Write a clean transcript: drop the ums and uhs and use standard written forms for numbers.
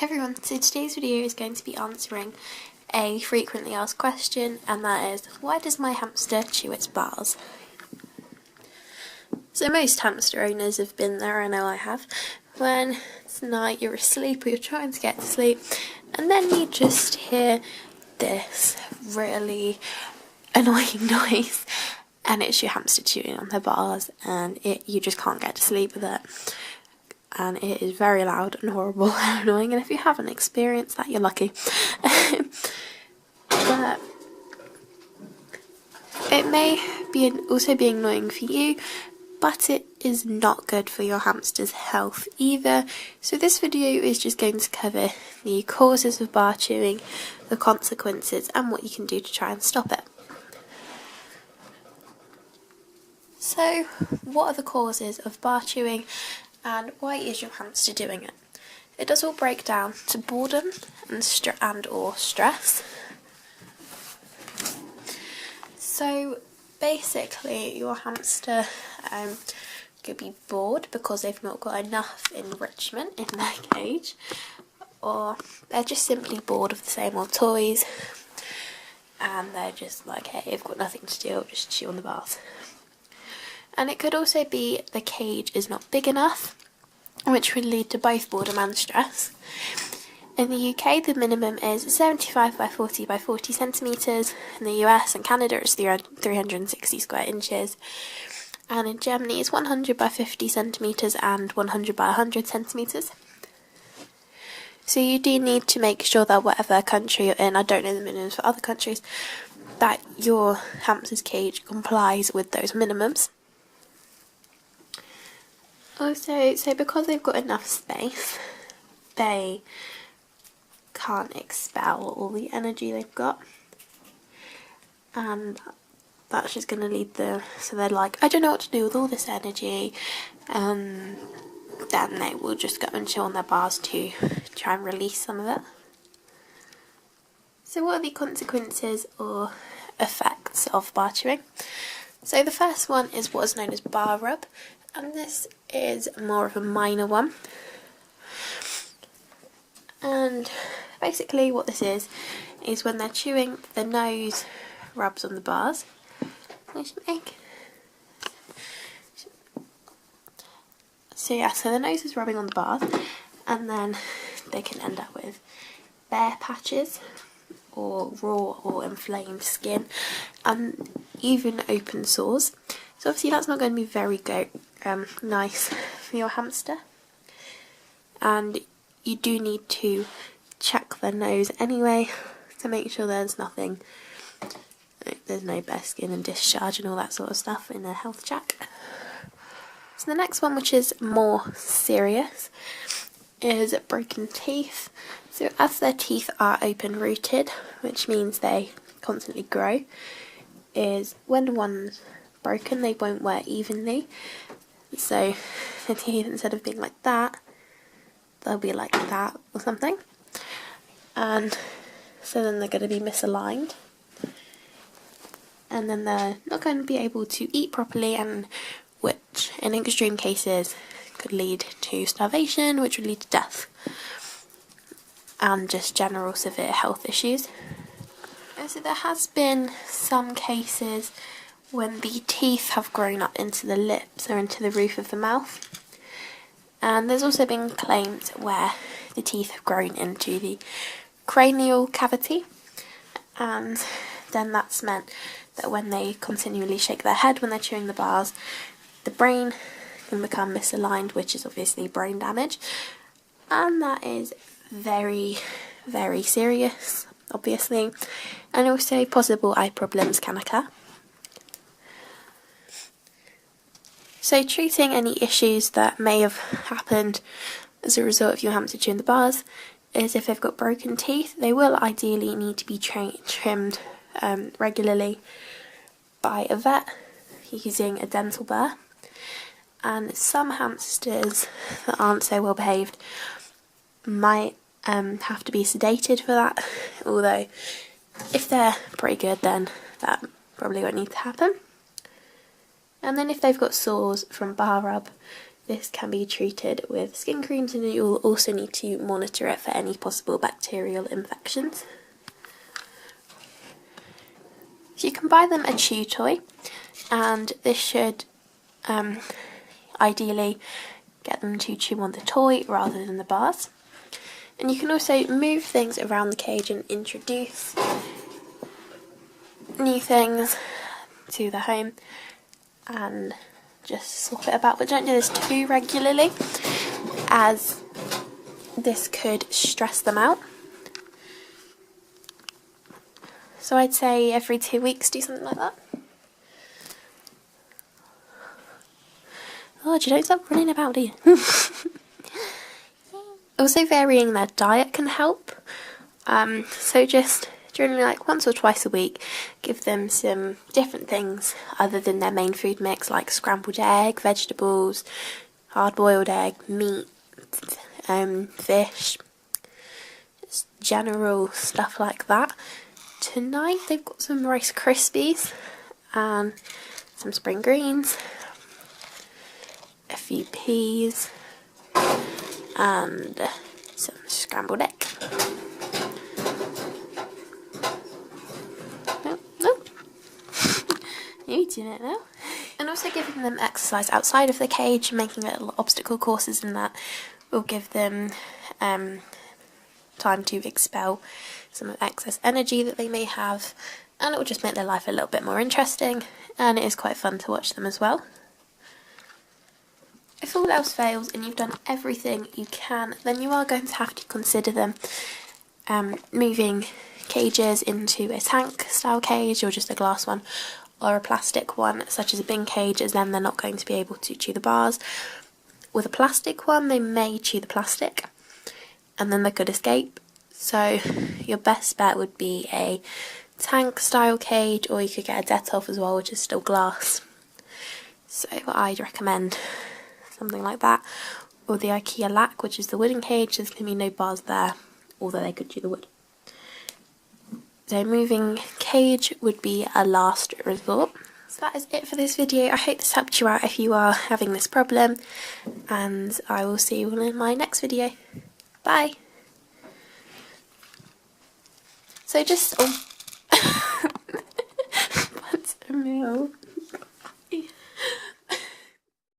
Hey everyone, so today's video is going to be answering a frequently asked question, and that is, why does my hamster chew its bars? So most hamster owners have been there, I know I have, when it's night, you're asleep or you're trying to get to sleep, and then you just hear this really annoying noise, and it's your hamster chewing on their bars, and you just can't get to sleep with it. And it is very loud and horrible and annoying, and if you haven't experienced that, you're lucky. But it may be also be annoying for you, but it is not good for your hamster's health either. So this video is just going to cover the causes of bar chewing, the consequences, and what you can do to try and stop it. So, what are the causes of bar chewing? And why is your hamster doing it? It does all break down to boredom and or stress. So basically your hamster could be bored because they've not got enough enrichment in their cage, or they're just simply bored of the same old toys and they're just like, hey, I've got nothing to do, I'll just chew on the bars. And it could also be the cage is not big enough, which would lead to both boredom and stress. In the UK, the minimum is 75 by 40 by 40 centimetres. In the US and Canada, it's 360 square inches. And in Germany, it's 100 by 50 centimetres and 100 by 100 centimetres. So you do need to make sure that whatever country you're in, I don't know the minimums for other countries, that your hamster's cage complies with those minimums. Also, so because they've got enough space, they can't expel all the energy they've got, and that's just going to lead them, so they're like, I don't know what to do with all this energy, then they will just go and chew on their bars to try and release some of it. So what are the consequences or effects of bar chewing? So the first one is what is known as bar rub, and this is more of a minor one. And basically what this is when they're chewing, the nose rubs on the bars. So the nose is rubbing on the bars, and then they can end up with bare patches or raw or inflamed skin, and even open sores. So obviously that's not going to be very nice for your hamster, and you do need to check their nose anyway to make sure there's nothing, there's no bare skin and discharge and all that sort of stuff in a health check. So the next one, which is more serious, is broken teeth. So as their teeth are open rooted, which means they constantly grow, is when one's broken, they won't wear evenly. So the teeth, instead of being like that, they'll be like that or something, and so then they're going to be misaligned, and then they're not going to be able to eat properly, and which in extreme cases could lead to starvation, which would lead to death and just general severe health issues. And so there has been some cases when the teeth have grown up into the lips or into the roof of the mouth, and there's also been claims where the teeth have grown into the cranial cavity, and then that's meant that when they continually shake their head when they're chewing the bars, the brain can become misaligned, which is obviously brain damage, and that is very, very serious, obviously, and also possible eye problems can occur. So treating any issues that may have happened as a result of your hamster chewing the bars is, if they've got broken teeth, they will ideally need to be trimmed regularly by a vet using a dental burr. And some hamsters that aren't so well behaved might have to be sedated for that, although if they're pretty good then that probably won't need to happen. And then if they've got sores from bar rub, this can be treated with skin creams, and you'll also need to monitor it for any possible bacterial infections. So you can buy them a chew toy, and this should ideally get them to chew on the toy rather than the bars. And you can also move things around the cage and introduce new things to the home and just swap it about, but don't do this too regularly as this could stress them out. So I'd say every 2 weeks do something like that. Oh, you don't stop running about, do you? Also, varying their diet can help. So just generally like once or twice a week, give them some different things other than their main food mix, like scrambled egg, vegetables, hard-boiled egg, meat, fish, just general stuff like that. Tonight they've got some Rice Krispies and some spring greens, a few peas, and some scrambled egg. No. You're eating it now. And also giving them exercise outside of the cage, making little obstacle courses, and that will give them time to expel some excess energy that they may have, and it will just make their life a little bit more interesting, and it is quite fun to watch them as well. If all else fails and you've done everything you can, then you are going to have to consider them moving cages into a tank style cage, or just a glass one, or a plastic one such as a bin cage, as then they're not going to be able to chew the bars. With a plastic one, they may chew the plastic and then they could escape. So your best bet would be a tank style cage, or you could get a Detolf as well, which is still glass. So I'd recommend something like that, or the IKEA lac, which is the wooden cage. There's going to be no bars there, although they could chew the wood. So moving cage would be a last resort. So that is it for this video. I hope this helped you out if you are having this problem, and I will see you all in my next video. Bye! So just... What's a meal?